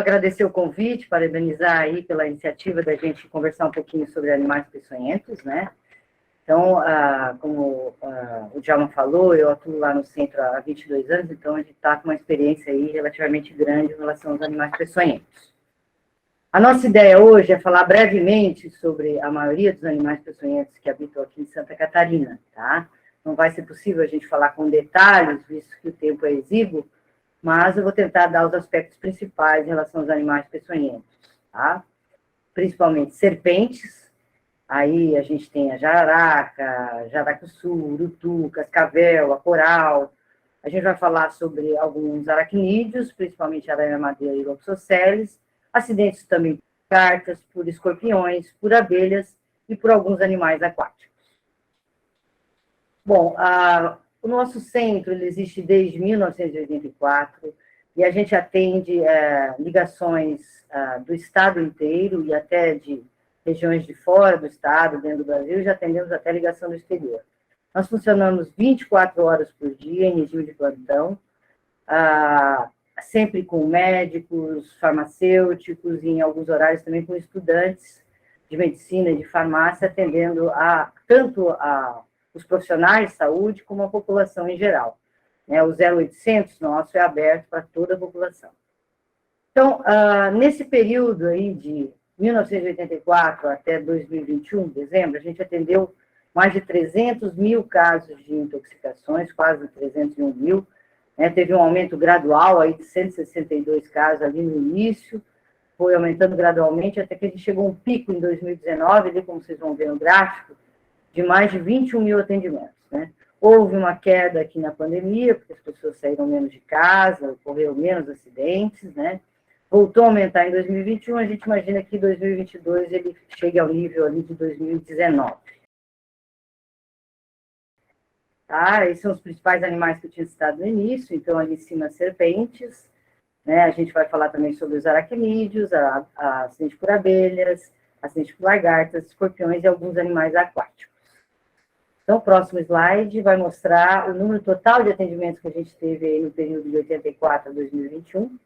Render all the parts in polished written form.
agradecer o convite, parabenizar aí pela iniciativa da gente conversar um pouquinho sobre animais peçonhentos, né? Então, como o Djalma falou, eu atuo lá no centro há 22 anos, então a gente está com uma experiência aí relativamente grande em relação aos animais peçonhentos. A nossa ideia hoje é falar brevemente sobre a maioria dos animais peçonhentos que habitam aqui em Santa Catarina, tá? Não vai ser possível a gente falar com detalhes, visto que o tempo é exíguo, mas eu vou tentar dar os aspectos principais em relação aos animais peçonhentos, tá? Principalmente serpentes. Aí a gente tem a jararaca, jaracuçu, urutu, cascavel, a coral. A gente vai falar sobre alguns aracnídeos, principalmente aranha-madeira e loxosceles, acidentes também por lagartas, por escorpiões, por abelhas e por alguns animais aquáticos. Bom, o nosso centro ele existe desde 1984 e a gente atende ligações do estado inteiro e até de regiões de fora do estado, dentro do Brasil, já atendemos até ligação do exterior. Nós funcionamos 24 horas por dia em regime de plantão, sempre com médicos, farmacêuticos e em alguns horários também com estudantes de medicina e de farmácia, atendendo tanto os profissionais de saúde como a população em geral. O 0800 nosso é aberto para toda a população. Então, nesse período aí de 1984 até 2021, dezembro, a gente atendeu mais de 300 mil casos de intoxicações, quase 301 mil. Teve um aumento gradual aí de 162 casos ali no início, foi aumentando gradualmente até que a gente chegou a um pico em 2019, ali, como vocês vão ver no gráfico, de mais de 21 mil atendimentos, né? Houve uma queda aqui na pandemia, porque as pessoas saíram menos de casa, ocorreram menos acidentes, né? Voltou a aumentar em 2021, a gente imagina que em 2022 ele chegue ao nível ali de 2019. Tá? Esses são os principais animais que eu tinha citado no início, então ali em cima serpentes, né? A gente vai falar também sobre os aracnídeos, acidente por abelhas, acidente por lagartas, escorpiões e alguns animais aquáticos. Então, o próximo slide vai mostrar o número total de atendimentos que a gente teve aí no período de 84 a 2021.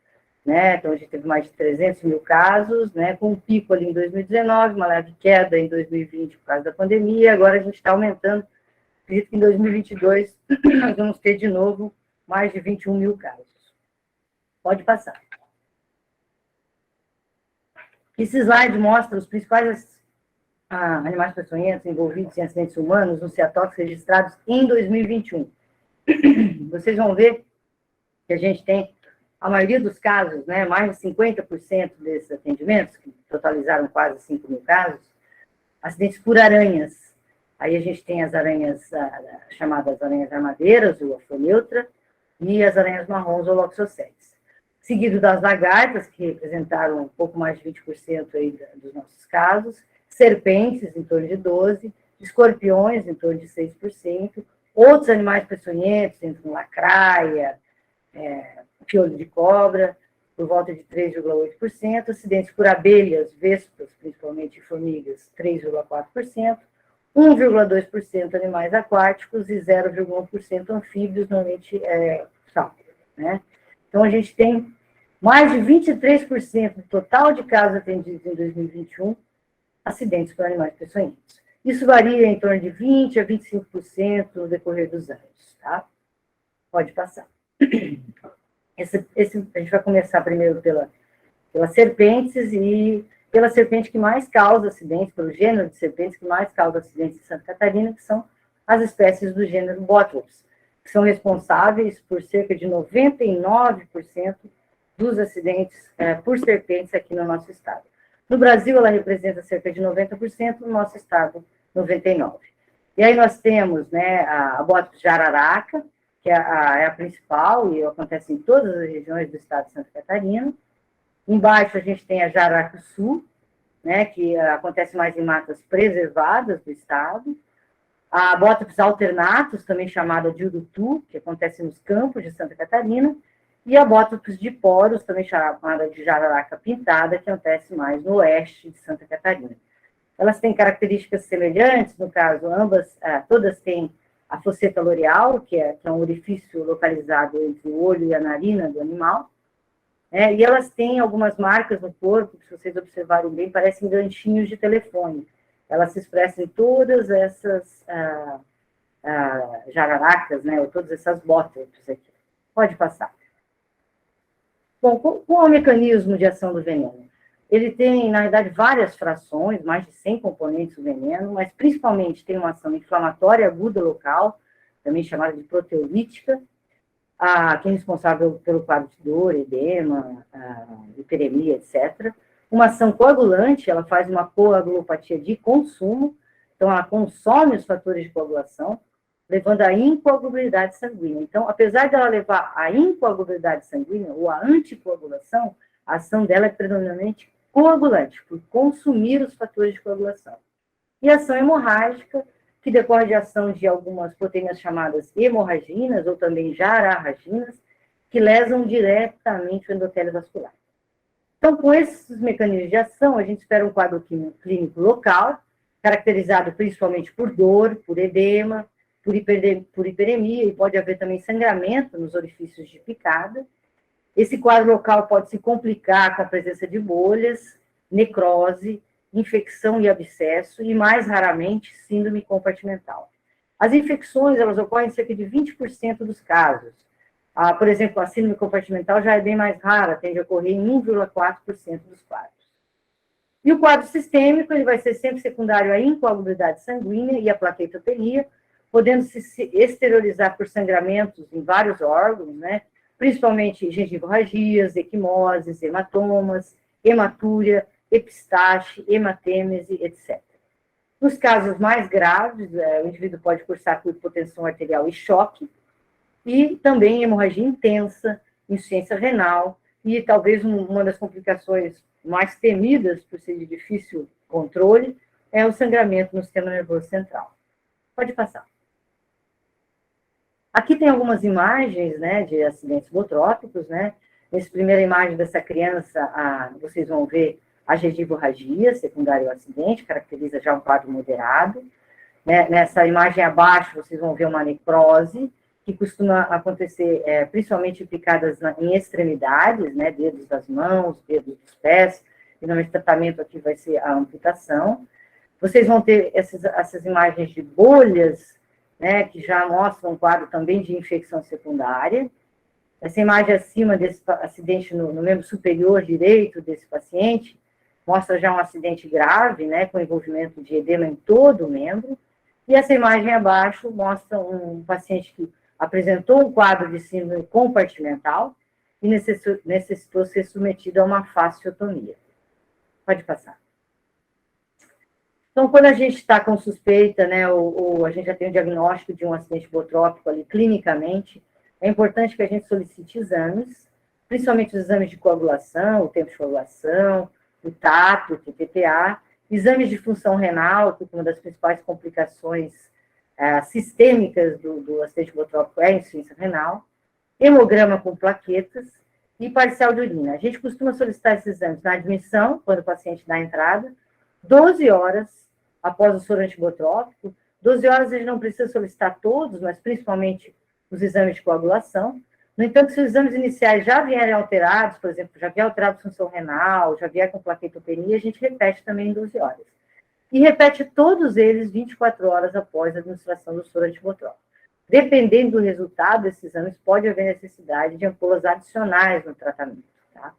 Né? Então, a gente teve mais de 300 mil casos, né? Com um pico ali em 2019, uma leve queda em 2020 por causa da pandemia, agora a gente está aumentando. Acredito que em 2022 nós vamos ter de novo mais de 21 mil casos. Pode passar. Esse slide mostra os principais animais peçonhentos envolvidos em acidentes humanos no CEATOX registrados em 2021. Vocês vão ver que a gente tem a maioria dos casos, né, mais de 50% desses atendimentos, que totalizaram quase 5 mil casos, acidentes por aranhas. Aí a gente tem as aranhas chamadas aranhas armadeiras, ou afroneutra, e as aranhas marrons, ou loxosceles. Seguido das lagartas, que representaram um pouco mais de 20% aí dos nossos casos, serpentes, em torno de 12%, escorpiões, em torno de 6%, outros animais peçonhentos, entre lacraia, piolho de cobra, por volta de 3,8%, acidentes por abelhas, vespas, principalmente formigas, 3,4%, 1,2% animais aquáticos e 0,1% anfíbios, normalmente sapos, né? Então, a gente tem mais de 23% do total de casos atendidos em 2021, acidentes por animais peçonhentos. Isso varia em torno de 20% a 25% no decorrer dos anos, tá? Pode passar. A gente vai começar primeiro pelas serpentes e pela serpente que mais causa acidentes, pelo gênero de serpentes que mais causa acidentes em Santa Catarina, que são as espécies do gênero Bothrops, que são responsáveis por cerca de 99% dos acidentes por serpentes aqui no nosso estado. No Brasil, ela representa cerca de 90%, no nosso estado, 99%. E aí nós temos, né, a Bothrops jararaca, que é a principal e acontece em todas as regiões do estado de Santa Catarina. Embaixo a gente tem a jaracuçu, né, que acontece mais em matas preservadas do estado. A Bothrops alternatus, também chamada de urutu, que acontece nos campos de Santa Catarina. E a Bothrops diporus, também chamada de jararaca pintada, que acontece mais no oeste de Santa Catarina. Elas têm características semelhantes, no caso, todas têm a fosseta loreal, que é um orifício localizado entre o olho e a narina do animal. E elas têm algumas marcas no corpo, que se vocês observarem bem, parecem ganchinhos de telefone. Elas se expressam em todas essas jararacas, né, ou todas essas bótrepes aqui. Pode passar. Bom, qual é o mecanismo de ação do veneno? Ele tem, na verdade, várias frações, mais de 100 componentes do veneno, mas principalmente tem uma ação inflamatória aguda local, também chamada de proteolítica, que é responsável pelo quadro de dor, edema, hiperemia, etc. Uma ação coagulante, ela faz uma coagulopatia de consumo, então ela consome os fatores de coagulação, levando à incoagulabilidade sanguínea. Então, apesar dela levar à incoagulabilidade sanguínea, ou à anticoagulação, a ação dela é predominantemente coagulante, por consumir os fatores de coagulação. E a ação hemorrágica, que decorre de ação de algumas proteínas chamadas hemorraginas, ou também jararraginas, que lesam diretamente o endotélio vascular. Então, com esses mecanismos de ação, a gente espera um quadro clínico local, caracterizado principalmente por dor, por edema, por hiperemia, e pode haver também sangramento nos orifícios de picada. Esse quadro local pode se complicar com a presença de bolhas, necrose, infecção e abscesso, e mais raramente, síndrome compartimental. As infecções, elas ocorrem em cerca de 20% dos casos. Por exemplo, a síndrome compartimental já é bem mais rara, tende a ocorrer em 1,4% dos quadros. E o quadro sistêmico, ele vai ser sempre secundário à incoagulabilidade sanguínea e à plaquetopenia, podendo se exteriorizar por sangramentos em vários órgãos, né? Principalmente gengivorragias, equimoses, hematomas, hematúria, epistaxe, hematêmese, etc. Nos casos mais graves, o indivíduo pode cursar por hipotensão arterial e choque, e também hemorragia intensa, insuficiência renal, e talvez uma das complicações mais temidas, por ser de difícil controle, é o sangramento no sistema nervoso central. Pode passar. Aqui tem algumas imagens, né, de acidentes botrópicos, né? Nessa primeira imagem dessa criança, vocês vão ver a gengivorragia secundária ao acidente, caracteriza já um quadro moderado. Né? Nessa imagem abaixo, vocês vão ver uma necrose, que costuma acontecer principalmente em picadas em extremidades, né, dedos das mãos, dedos dos pés, e no tratamento aqui vai ser a amputação. Vocês vão ter essas imagens de bolhas, né, que já mostram um quadro também de infecção secundária. Essa imagem acima desse acidente no membro superior direito desse paciente mostra já um acidente grave, né, com envolvimento de edema em todo o membro. E essa imagem abaixo mostra um paciente que apresentou um quadro de síndrome compartimental e necessitou ser submetido a uma fasciotomia. Pode passar. Então, quando a gente está com suspeita, né, ou a gente já tem o diagnóstico de um acidente botrópico ali clinicamente, é importante que a gente solicite exames, principalmente os exames de coagulação, o tempo de coagulação, o tato, o TTPA, exames de função renal, que uma das principais complicações sistêmicas do acidente botrópico é a insuficiência renal, hemograma com plaquetas e parcial de urina. A gente costuma solicitar esses exames na admissão, quando o paciente dá a entrada, 12 horas após o soro antibotrópico. 12 horas a gente não precisa solicitar todos, mas principalmente os exames de coagulação. No entanto, se os exames iniciais já vierem alterados, por exemplo, já vier alterado a função renal, já vier com plaquetopenia, a gente repete também em 12 horas. E repete todos eles 24 horas após a administração do soro antibotrópico. Dependendo do resultado desses exames, pode haver necessidade de ampolas adicionais no tratamento. Tá?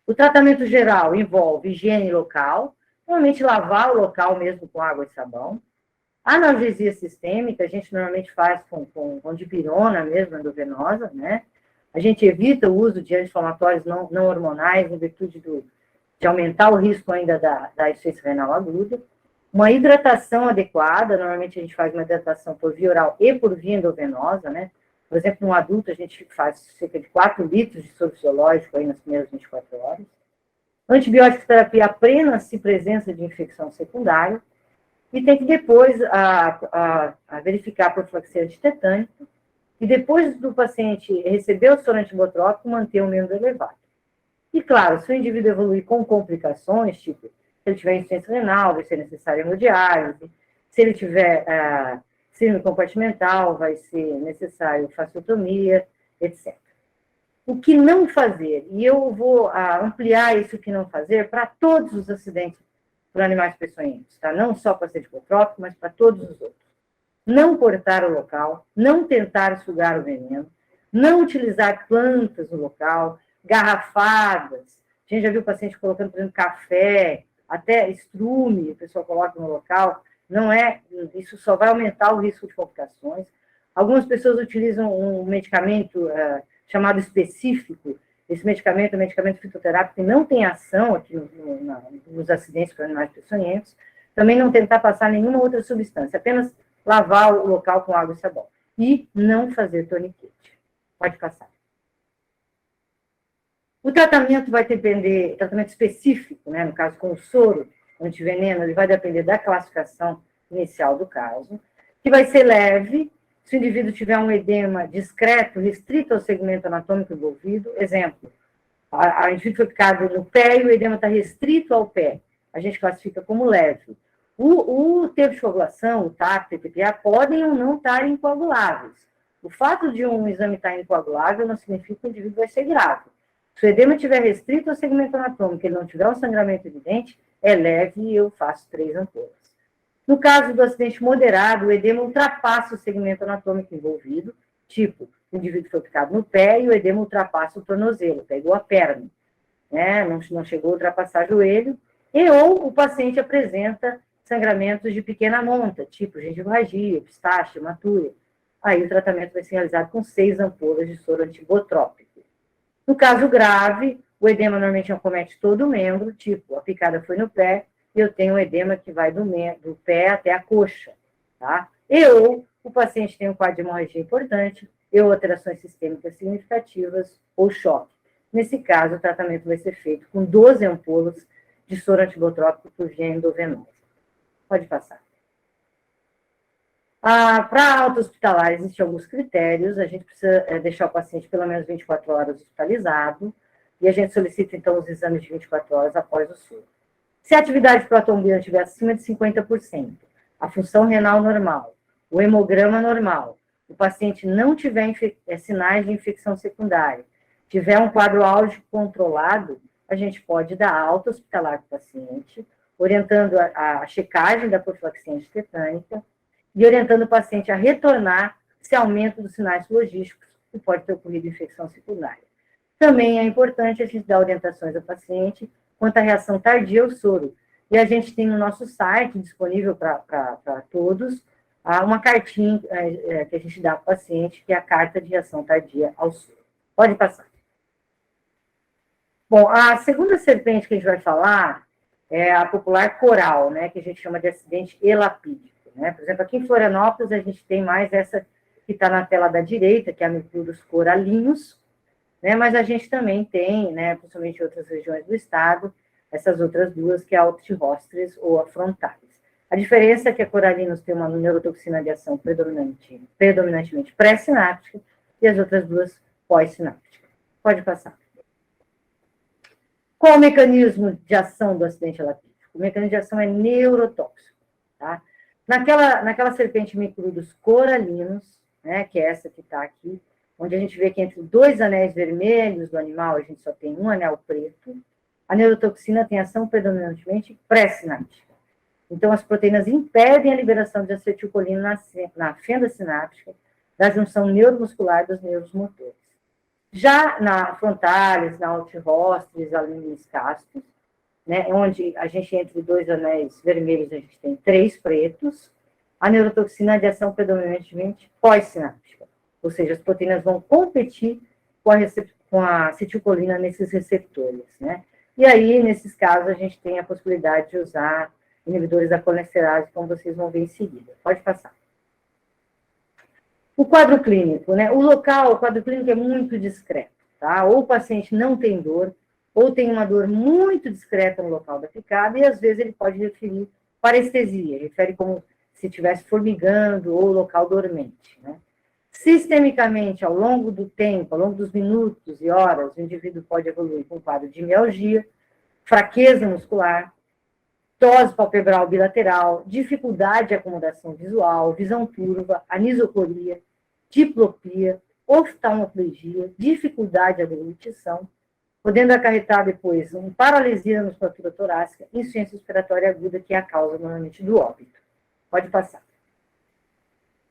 O tratamento geral envolve higiene local, normalmente lavar o local mesmo com água e sabão. A analgesia sistêmica, a gente normalmente faz com dipirona mesmo, endovenosa, né? A gente evita o uso de anti-inflamatórios não hormonais, em virtude de aumentar o risco ainda da insuficiência renal aguda. Uma hidratação adequada, normalmente a gente faz uma hidratação por via oral e por via endovenosa, né? Por exemplo, no adulto a gente faz cerca de 4 litros de soro fisiológico aí nas primeiras 24 horas. Antibiótico terapia apenas se presença de infecção secundária. E tem que depois verificar a profilaxia antitetânica, e depois do paciente receber o soro antibotrópico, manter o membro elevado. E claro, se o indivíduo evoluir com complicações, tipo, se ele tiver insuficiência renal, vai ser necessária hemodiálise, se ele tiver síndrome compartimental, vai ser necessário fasciotomia, etc. O que não fazer? E eu vou ampliar isso que não fazer para todos os acidentes por animais peçonhentos, tá? Não só para acidente hipotrópico, mas para todos os outros. Não cortar o local, não tentar sugar o veneno, não utilizar plantas no local, garrafadas. A gente já viu o paciente colocando, por exemplo, café, até estrume, a pessoa coloca no local. Não é, isso só vai aumentar o risco de complicações. Algumas pessoas utilizam um medicamento chamado específico. Esse medicamento é um medicamento fitoterápico que não tem ação aqui nos acidentes por animais peçonhentos. Também não tentar passar nenhuma outra substância, apenas lavar o local com água e sabão. E não fazer torniquete. Pode passar. O tratamento vai depender, tratamento específico, né, no caso com o soro antiveneno, ele vai depender da classificação inicial do caso, que vai ser leve, se o indivíduo tiver um edema discreto, restrito ao segmento anatômico envolvido. Exemplo, a indivíduo foi picado no pé e o edema está restrito ao pé. A gente classifica como leve. O tempo de coagulação, o TAC, o TPA, podem ou não estar incoaguláveis. O fato de um exame estar incoagulável não significa que o indivíduo vai ser grave. Se o edema estiver restrito ao segmento anatômico, ele não tiver um sangramento evidente, é leve e eu faço 3 ampolas. No caso do acidente moderado, o edema ultrapassa o segmento anatômico envolvido, tipo, o indivíduo foi picado no pé e o edema ultrapassa o tornozelo, pegou a perna, né? Não chegou a ultrapassar o joelho, ou o paciente apresenta sangramentos de pequena monta, tipo gengivorragia, epistaxe, hematúria. Aí o tratamento vai ser realizado com 6 ampolas de soro antibotrópico. No caso grave, o edema normalmente acomete todo o membro, tipo, a picada foi no pé, e eu tenho um edema que vai do pé até a coxa, tá? Ou o paciente tem um quadro de hemorragia importante, ou alterações sistêmicas significativas, ou choque. Nesse caso, o tratamento vai ser feito com 12 ampolas de soro antibotrópico por via endovenosa. Pode passar. Para alta hospitalar, existem alguns critérios. A gente precisa deixar o paciente pelo menos 24 horas hospitalizado, e a gente solicita, então, os exames de 24 horas após o soro. Se a atividade protombina estiver acima de 50%, a função renal normal, o hemograma normal, o paciente não tiver sinais de infecção secundária, tiver um quadro álgico controlado, a gente pode dar alta hospitalar para o paciente, orientando a checagem da profilaxia antitetânica e orientando o paciente a retornar se aumento dos sinais logísticos que pode ter ocorrido infecção secundária. Também é importante a gente dar orientações ao paciente quanto à reação tardia ao soro. E a gente tem no nosso site, disponível para todos, uma cartinha que a gente dá para o paciente, que é a carta de reação tardia ao soro. Pode passar. Bom, a segunda serpente que a gente vai falar é a popular coral, né, que a gente chama de acidente elapídico. Né? Por exemplo, aqui em Florianópolis, a gente tem mais essa que está na tela da direita, que é a Micrurus coralinhos, né? Mas a gente também tem, né, principalmente em outras regiões do estado, essas outras duas, que é a Optirostris ou a frontalis. A diferença é que a coralinos tem uma neurotoxina de ação predominantemente pré-sináptica e as outras duas pós-sináptica. Pode passar. Qual o mecanismo de ação do acidente elapídico? O mecanismo de ação é neurotóxico, tá? Naquela serpente Micrurus coralinos, né, que é essa que está aqui, onde a gente vê que entre 2 anéis vermelhos do animal, a gente só tem um anel preto, a neurotoxina tem ação predominantemente pré-sináptica. Então, as proteínas impedem a liberação de acetilcolina na fenda sináptica da junção neuromuscular dos nervos motores. Já na frontalis, na Optirostris, alinis castus, né, onde a gente, entre 2 anéis vermelhos, a gente tem 3 pretos, a neurotoxina é de ação predominantemente pós-sináptica, ou seja, as proteínas vão competir com a acetilcolina nesses receptores, né? E aí, nesses casos, a gente tem a possibilidade de usar inibidores da colinesterase, como vocês vão ver em seguida. Pode passar. O quadro clínico, né? O quadro clínico é muito discreto, tá? Ou o paciente não tem dor, ou tem uma dor muito discreta no local da picada, e às vezes ele pode referir parestesia, refere como se estivesse formigando ou local dormente, né? Sistemicamente, ao longo do tempo, ao longo dos minutos e horas, o indivíduo pode evoluir com um quadro de mialgia, fraqueza muscular, tose palpebral bilateral, dificuldade de acomodação visual, visão turva, anisocoria, diplopia, oftalmoplegia, dificuldade de deglutição, podendo acarretar depois uma paralisia na musculatura torácica, insuficiência respiratória aguda, que é a causa, normalmente, do óbito. Pode passar.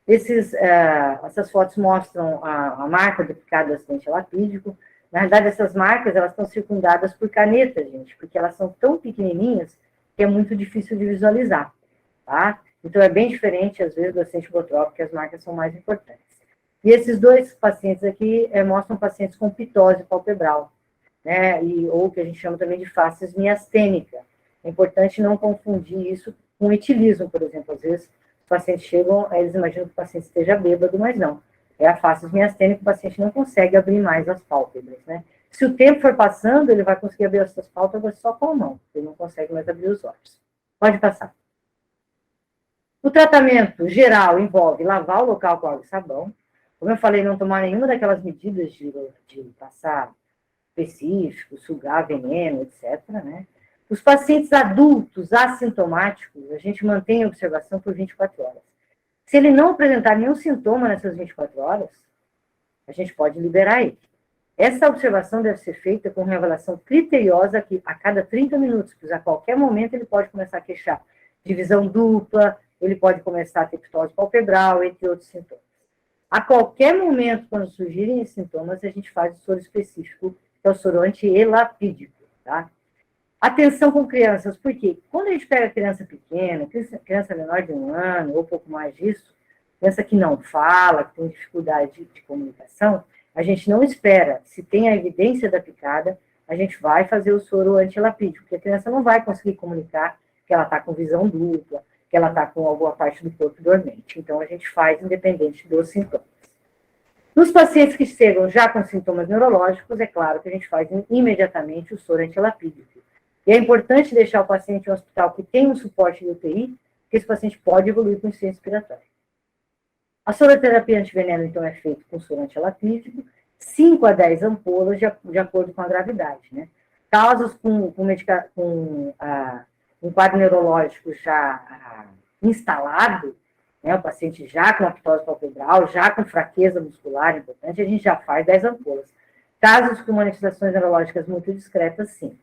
Essas fotos mostram a marca do picado do acidente lapídico. Na verdade, essas marcas elas estão circundadas por canetas, gente, porque elas são tão pequenininhas que é muito difícil de visualizar, tá? Então, é bem diferente, às vezes, do acidente botrópico, que as marcas são mais importantes. E esses dois pacientes aqui mostram pacientes com pitose palpebral, né? Ou que a gente chama também de facies miastênica. É importante não confundir isso com etilismo, por exemplo. Às vezes, os pacientes chegam, eles imaginam que o paciente esteja bêbado, mas não. É a facies miastênica, o paciente não consegue abrir mais as pálpebras, né? Se o tempo for passando, ele vai conseguir abrir essas pálpebras só com a mão. Ele não consegue mais abrir os olhos. Pode passar. O tratamento geral envolve lavar o local com água e sabão. Como eu falei, não tomar nenhuma daquelas medidas de passar específico, sugar veneno, etc., né? Os pacientes adultos assintomáticos, a gente mantém a observação por 24 horas. Se ele não apresentar nenhum sintoma nessas 24 horas, a gente pode liberar ele. Essa observação deve ser feita com revelação criteriosa aqui, a cada 30 minutos, pois a qualquer momento ele pode começar a queixar de visão dupla, ele pode começar a ter pitose palpebral, entre outros sintomas. A qualquer momento, quando surgirem esses sintomas, a gente faz o soro específico, que é o soro antielapídico, tá? Atenção com crianças, porque quando a gente pega criança pequena, criança menor de 1 ano, ou pouco mais disso, criança que não fala, que tem dificuldade de comunicação, a gente não espera. Se tem a evidência da picada, a gente vai fazer o soro antielapídico, porque a criança não vai conseguir comunicar que ela está com visão dupla, que ela está com alguma parte do corpo dormente. Então, a gente faz independente dos sintomas. Nos pacientes que chegam já com sintomas neurológicos, é claro que a gente faz imediatamente o soro antielapídico. E é importante deixar o paciente em um hospital que tem um suporte de UTI, porque esse paciente pode evoluir com insuficiência respiratória. A soroterapia antiveneno, então, é feita com soro antielapídico, 5 a 10 ampolas de acordo com a gravidade, né? Casos com um quadro neurológico já instalado, né, o paciente já com aptose palpebral, já com fraqueza muscular importante, a gente já faz 10 ampolas. Casos com manifestações neurológicas muito discretas, sim.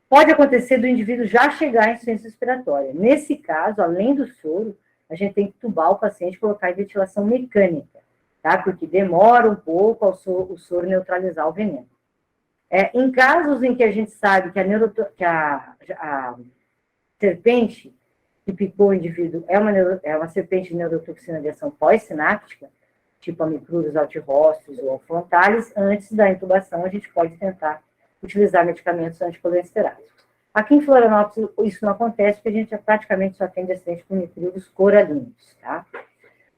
Pode acontecer do indivíduo já chegar em insuficiência respiratória. Nesse caso, além do soro, a gente tem que tubar o paciente e colocar em ventilação mecânica, tá? Porque demora um pouco o soro neutralizar o veneno. Em casos em que a gente sabe que a serpente que picou o indivíduo é uma serpente de neurotoxina de ação pós-sináptica, tipo a Micrurus altirrostris ou frontalis, antes da intubação a gente pode tentar utilizar medicamentos anticolesterásicos. Aqui em Florianópolis isso não acontece, porque a gente praticamente só atende acidente com Micrurus coralinos, tá?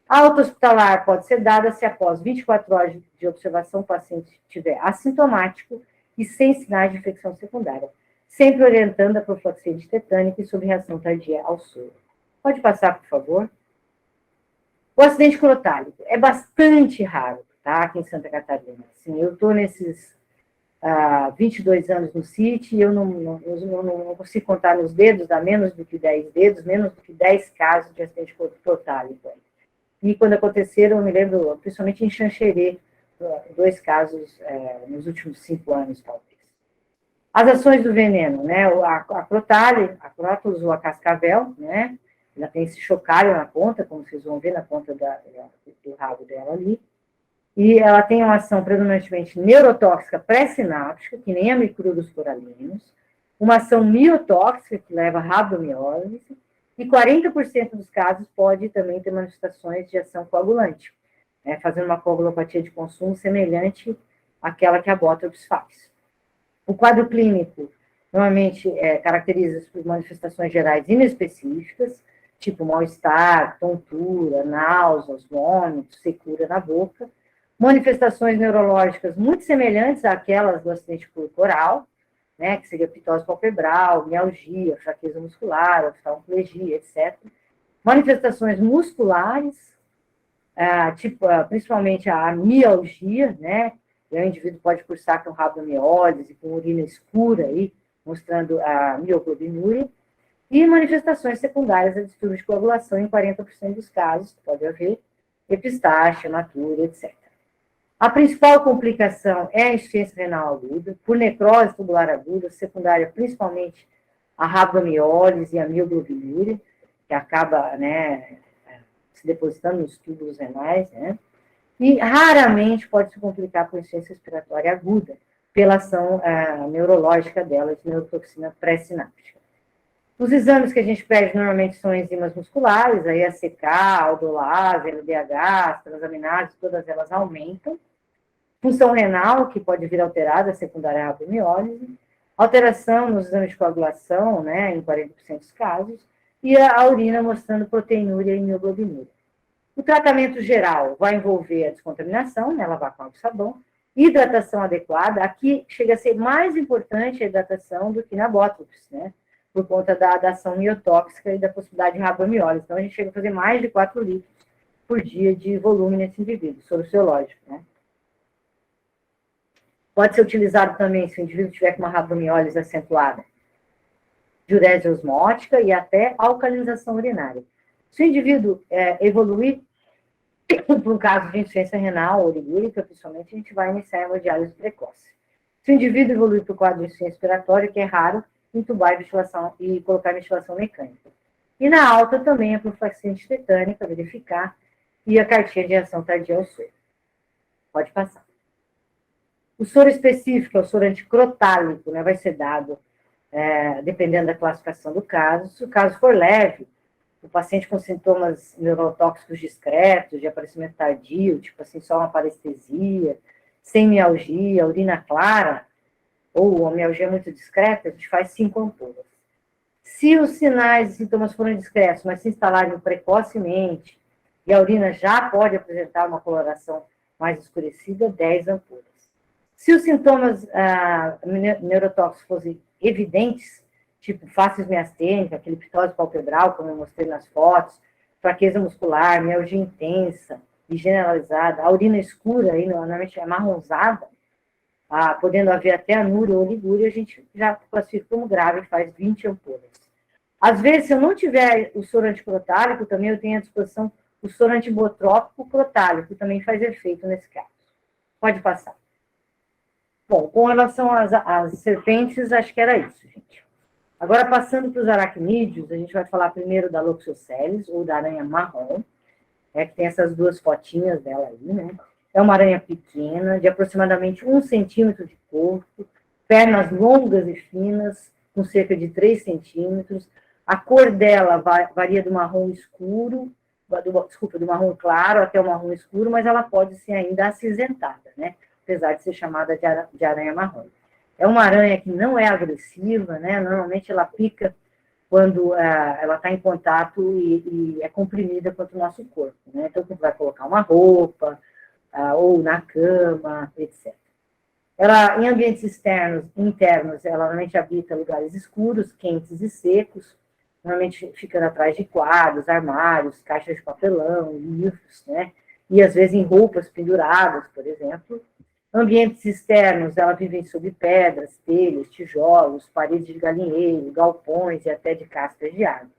A alta hospitalar pode ser dada se após 24 horas de observação o paciente estiver assintomático e sem sinais de infecção secundária, sempre orientando a profilaxia tetânica e sob reação tardia ao soro. Pode passar, por favor? O acidente crotálico é bastante raro, tá, aqui em Santa Catarina. Assim, eu estou nesses 22 anos no CIT e eu não consigo contar nos dedos, dá menos do que 10 dedos, menos do que 10 casos de acidente crotálico. E quando aconteceram, eu me lembro, principalmente em Xanxerê, 2 casos nos últimos 5 anos, talvez. As ações do veneno, né? A Crotalus ou a cascavel, né? Ela tem esse chocalho na ponta, como vocês vão ver na ponta do rabo dela ali. E ela tem uma ação predominantemente neurotóxica pré-sináptica, que nem a Micrurus coralinos, uma ação miotóxica, que leva a rabdomiólise, e 40% dos casos pode também ter manifestações de ação coagulante, né? Fazendo uma coagulopatia de consumo semelhante àquela que a Botox faz. O quadro clínico, normalmente, caracteriza-se por manifestações gerais inespecíficas, tipo mal-estar, tontura, náuseas, vômitos, secura na boca. Manifestações neurológicas muito semelhantes àquelas do acidente corporal, né, que seria pitose palpebral, mialgia, fraqueza muscular, oftalmoplegia, etc. Manifestações musculares, principalmente a mialgia, né? E o indivíduo pode cursar com rabdomiólise, com urina escura, aí, mostrando a mioglobinuria, e manifestações secundárias a distúrbio de coagulação em 40% dos casos, pode haver epistaxe, hematura, etc. A principal complicação é a insuficiência renal aguda, por necrose tubular aguda, secundária principalmente a rabdomiólise e a mioglobinuria, que acaba, né, se depositando nos túbulos renais, né? E raramente pode se complicar por insuficiência respiratória aguda, pela ação neurológica dela, de neurotoxina pré-sináptica. Os exames que a gente pede normalmente são enzimas musculares, aí a CK, aldolase, LDH, transaminases, todas elas aumentam. Função renal, que pode vir alterada, secundária à rabdomiólise. Alteração nos exames de coagulação, né, em 40% dos casos. E a urina mostrando proteinúria e mioglobinuria. O tratamento geral vai envolver a descontaminação, né, lavar com água e sabão, hidratação adequada. Aqui chega a ser mais importante a hidratação do que na bótox, né, por conta da ação miotóxica e da possibilidade de rabdomiólise. Então, a gente chega a fazer mais de 4 litros por dia de volume nesse indivíduo, soro-ciológico, né. Pode ser utilizado também se o indivíduo tiver com uma rabdomiólise acentuada, diurese osmótica e até alcalinização urinária. Se o indivíduo evoluir para um caso de insuficiência renal ou urigúrica, principalmente, a gente vai iniciar a hemodiálise precoce. Se o indivíduo evoluir para o quadro de insuficiência respiratória, que é raro, intubar e colocar ventilação mecânica. E na alta também a profilaxia tetânica, verificar, e a cartilha de reação tardia ao soro. Pode passar. O soro específico é o soro anticrotálico, né, vai ser dado dependendo da classificação do caso. Se o caso for leve, o paciente com sintomas neurotóxicos discretos, de aparecimento tardio, tipo assim, só uma parestesia, sem mialgia, urina clara, ou uma mialgia muito discreta, a gente faz 5 ampolas. Se os sinais e sintomas forem discretos, mas se instalarem precocemente, e a urina já pode apresentar uma coloração mais escurecida, 10 ampolas. Se os sintomas neurotóxicos fossem evidentes, tipo faces miastênica, aquele pitose palpebral, como eu mostrei nas fotos, fraqueza muscular, mialgia intensa e generalizada, a urina escura, aí, normalmente é marronzada, podendo haver até anúria ou ligúria, a gente já classifica como grave e faz 20 ampolas. Às vezes, se eu não tiver o soro anticrotálico, também eu tenho à disposição o soro antibotrópico crotálico, que também faz efeito nesse caso. Pode passar. Bom, com relação às serpentes, acho que era isso, gente. Agora, passando para os aracnídeos, a gente vai falar primeiro da Loxosceles, ou da aranha marrom, que tem essas duas fotinhas dela aí, né? É uma aranha pequena, de aproximadamente 1 centímetro de corpo, pernas longas e finas, com cerca de 3 centímetros. A cor dela varia do marrom escuro, do marrom claro até o marrom escuro, mas ela pode ser ainda acinzentada, né? Apesar de ser chamada de aranha marrom. É uma aranha que não é agressiva, né? Normalmente ela pica quando ela está em contato e é comprimida contra o nosso corpo, né? Então, quando vai colocar uma roupa, ou na cama, etc. Ela, em ambientes internos, ela normalmente habita lugares escuros, quentes e secos, normalmente ficando atrás de quadros, armários, caixas de papelão, livros, né? E às vezes em roupas penduradas, por exemplo. Ambientes externos, ela vive sob pedras, telhas, tijolos, paredes de galinheiro, galpões e até de cascas de árvores.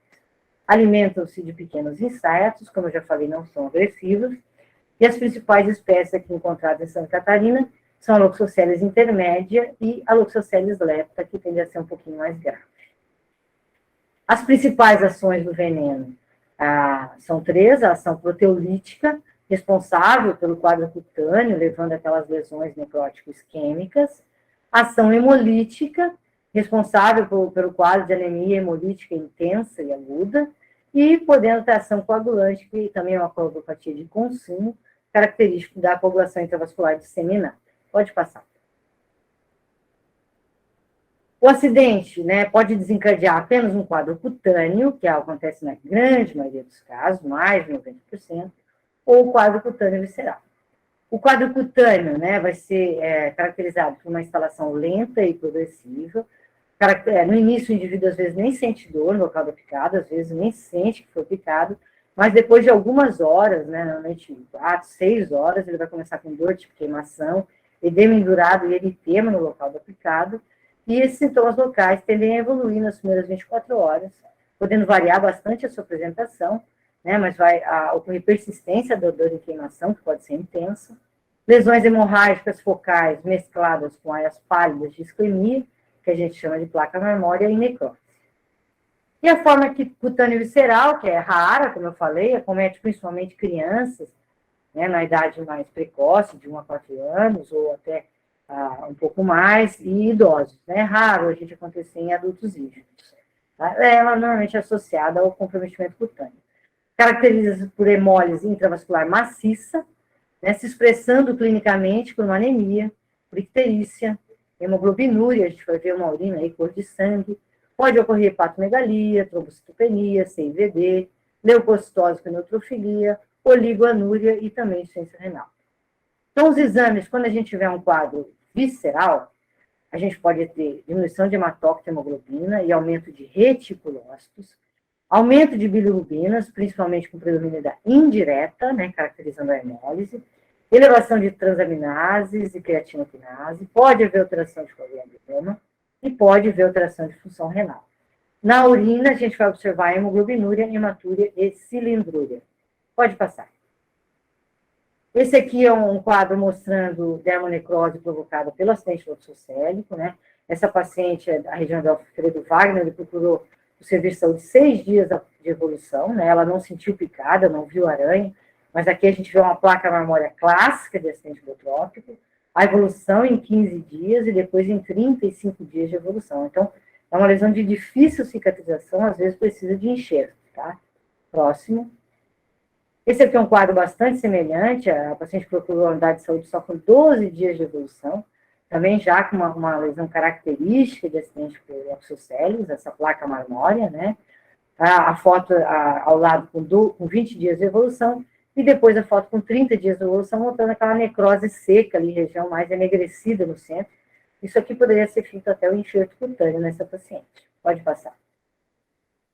Alimentam-se de pequenos insetos, como eu já falei, não são agressivos, e as principais espécies aqui encontradas em Santa Catarina são a Loxosceles intermédia e a Loxosceles lepta, que tende a ser um pouquinho mais grave. As principais ações do veneno são 3, a ação proteolítica, responsável pelo quadro cutâneo, levando aquelas lesões necrótico-isquêmicas, ação hemolítica, responsável pelo quadro de anemia hemolítica intensa e aguda, e podendo ter ação coagulante, que também é uma coagulopatia de consumo, característico da coagulação intravascular disseminada. Pode passar. O acidente, né, pode desencadear apenas um quadro cutâneo, que acontece na grande maioria dos casos, mais de 90%, ou o quadro cutâneo visceral. O quadro cutâneo, né, vai ser caracterizado por uma instalação lenta e progressiva. No início, o indivíduo às vezes nem sente dor no local da picada, às vezes nem sente que foi picado, mas depois de algumas horas, né, normalmente 4, 6 horas, ele vai começar com dor, tipo queimação, edema endurado e eritema no local da picada, e esses sintomas locais tendem a evoluir nas primeiras 24 horas, podendo variar bastante a sua apresentação, né, mas vai ocorrer persistência da dor e queimação, que pode ser intensa, lesões hemorrágicas focais mescladas com áreas pálidas de isquemia, que a gente chama de placa marmórea, e necrose. E a forma cutânea visceral, que é rara, como eu falei, acomete principalmente crianças, né, na idade mais precoce, de 1 a 4 anos, ou até um pouco mais, e idosos. É raro a gente acontecer em adultos rígidos. Tá? Ela normalmente é associada ao comprometimento cutâneo. Caracteriza-se por hemólise intravascular maciça, né, se expressando clinicamente por uma anemia, por icterícia, hemoglobinúria, a gente vai ver uma urina aí, cor de sangue, pode ocorrer hepatomegalia, trombocitopenia, CIVD, leucocitose com neutrofilia, oligoanúria e também insuficiência renal. Então, os exames, quando a gente tiver um quadro visceral, a gente pode ter diminuição de hematócrito e hemoglobina e aumento de reticulócitos, aumento de bilirubinas, principalmente com predomínio da indireta, né, caracterizando a hemólise, elevação de transaminases e creatinoquinase, pode haver alteração de clorograma e pode haver alteração de função renal. Na urina, a gente vai observar hemoglobinúria, hematúria e cilindrúria. Pode passar. Esse aqui é um quadro mostrando dermonecrose provocada pelo acidente loxocélico, né? Essa paciente é da região de Alfredo Wagner, ele procurou o serviço de saúde 6 dias de evolução, né? Ela não sentiu picada, não viu aranha, mas aqui a gente vê uma placa marmórea clássica de acidente hidrotrópico, a evolução em 15 dias e depois em 35 dias de evolução. Então, é uma lesão de difícil cicatrização, às vezes precisa de enxerto, tá? Próximo. Esse aqui é um quadro bastante semelhante, a paciente procurou a unidade de saúde só com 12 dias de evolução, também já com uma lesão característica de acidente por oxocélios, essa placa marmórea, né? A foto ao lado com 20 dias de evolução, e depois a foto com 30 dias de evolução, mostrando aquela necrose seca ali, região mais enegrecida no centro. Isso aqui poderia ser feito até o enxerto cutâneo nessa paciente. Pode passar.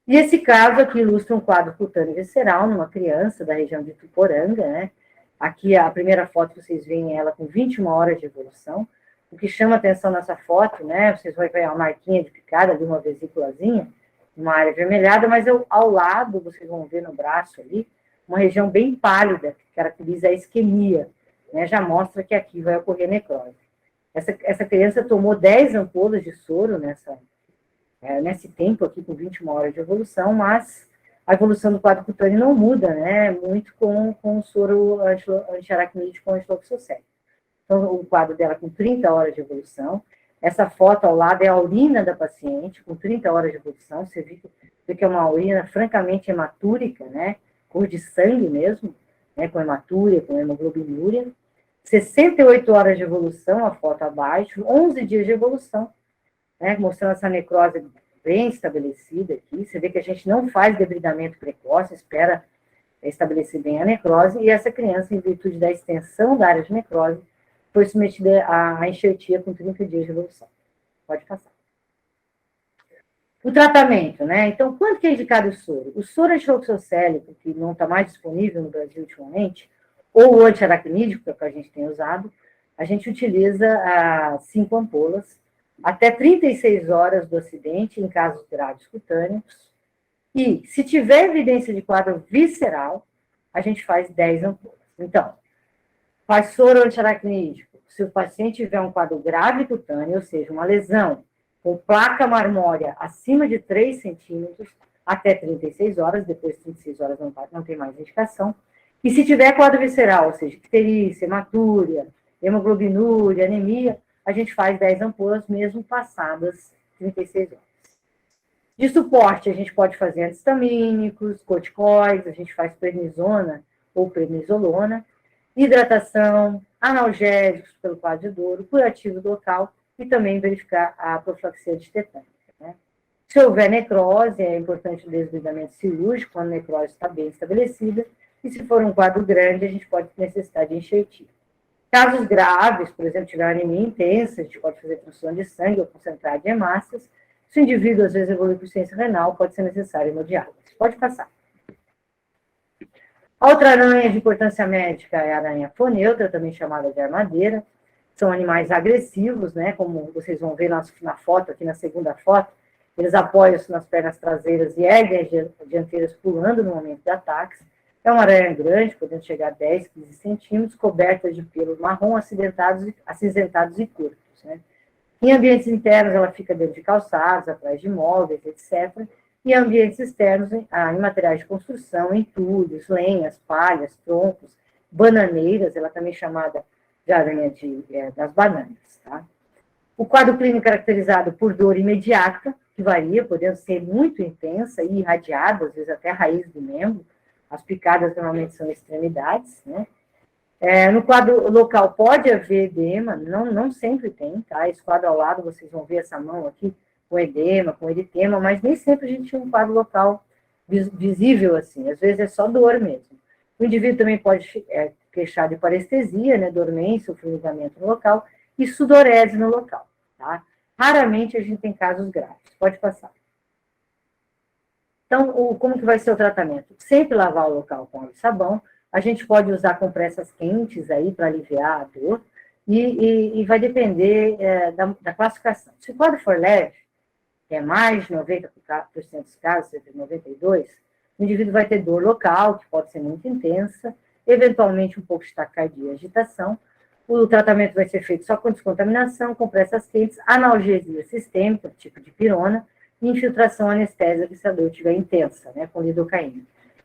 E esse caso aqui ilustra um quadro cutâneo visceral numa criança da região de Tuporanga, né? Aqui a primeira foto, vocês veem ela com 21 horas de evolução. O que chama atenção nessa foto, né? Vocês vão ver uma marquinha de picada de uma vesículazinha, uma área avermelhada, mas ao lado, vocês vão ver no braço ali, uma região bem pálida, que caracteriza a isquemia, né? Já mostra que aqui vai ocorrer necrose. Essa criança tomou 10 ampolas de soro nesse tempo aqui, com 21 horas de evolução, mas a evolução do quadro cutâneo não muda, né, muito com o soro antiaracnídeo com antiloxocélico. Então, o quadro dela com 30 horas de evolução. Essa foto ao lado é a urina da paciente, com 30 horas de evolução. Você vê que é uma urina francamente hematúrica, né, cor de sangue mesmo, né, com hematúria, com hemoglobinúria. 68 horas de evolução, a foto abaixo, 11 dias de evolução, né, mostrando essa necrose bem estabelecida aqui. Você vê que a gente não faz debridamento precoce, espera estabelecer bem a necrose, e essa criança, em virtude da extensão da área de necrose, foi submetida à enxertia com 30 dias de evolução. Pode passar. O tratamento, né? Então, quanto que é indicado o soro? O soro antiloxocélico, que não está mais disponível no Brasil ultimamente, ou o antiaracnídeo, que é o que a gente tem usado, a gente utiliza 5 ampolas, até 36 horas do acidente, em casos graves cutâneos, e se tiver evidência de quadro visceral, a gente faz 10 ampolas. Então, faz soro antiaracnídico. Se o paciente tiver um quadro grave cutâneo, ou seja, uma lesão com placa marmórea acima de 3 centímetros, até 36 horas, depois de 36 horas não tem mais indicação. E se tiver quadro visceral, ou seja, icterícia, hematúria, hemoglobinúria, anemia, a gente faz 10 ampolas mesmo passadas 36 horas. De suporte, a gente pode fazer antihistamínicos, corticoides, a gente faz prednisona ou prednisolona, hidratação, analgésicos pelo quadro de dor, curativo local e também verificar a profilaxia antitetânica, né? Se houver necrose, é importante o desbridamento cirúrgico, quando a necrose está bem estabelecida, e se for um quadro grande, a gente pode necessitar de enxertia. Casos graves, por exemplo, tiver anemia intensa, a gente pode fazer transfusão de sangue ou concentrado de hemácias. Se o indivíduo, às vezes, evolui por insuficiência renal, pode ser necessário hemodiálise. Pode passar. A outra aranha de importância médica é a aranha foneutra, também chamada de armadeira. São animais agressivos, né? Como vocês vão ver na foto, aqui na segunda foto, eles apoiam-se nas pernas traseiras e erguem as dianteiras pulando no momento de ataques. É uma aranha grande, podendo chegar a 10, 15 centímetros, coberta de pelos marrom acinzentados e curtos. Né? Em ambientes internos, ela fica dentro de calçados, atrás de móveis, etc. E em ambientes externos, em materiais de construção, entulhos, lenhas, palhas, troncos, bananeiras, ela também é chamada de aranha das bananas. Tá? O quadro clínico caracterizado por dor imediata, que varia, podendo ser muito intensa e irradiada, às vezes até a raiz do membro. As picadas normalmente são extremidades, né? No quadro local pode haver edema, não sempre tem, tá? Esse quadro ao lado, vocês vão ver essa mão aqui com edema, com eritema, mas nem sempre a gente tem um quadro local visível assim, às vezes é só dor mesmo. O indivíduo também pode queixar de parestesia, né? Dormência ou formigamento no local, e sudorese no local, tá? Raramente a gente tem casos graves. Pode passar. Então, como que vai ser o tratamento? Sempre lavar o local com água e sabão. A gente pode usar compressas quentes aí para aliviar a dor. E vai depender da classificação. Se o quadro for leve, que é mais de 90% dos casos, cerca de 92%, o indivíduo vai ter dor local, que pode ser muito intensa, eventualmente um pouco de taquicardia e agitação. O tratamento vai ser feito só com descontaminação, compressas quentes, analgesia sistêmica, tipo de pirona, e infiltração anestésica se a dor estiver intensa, né, com lidocaína.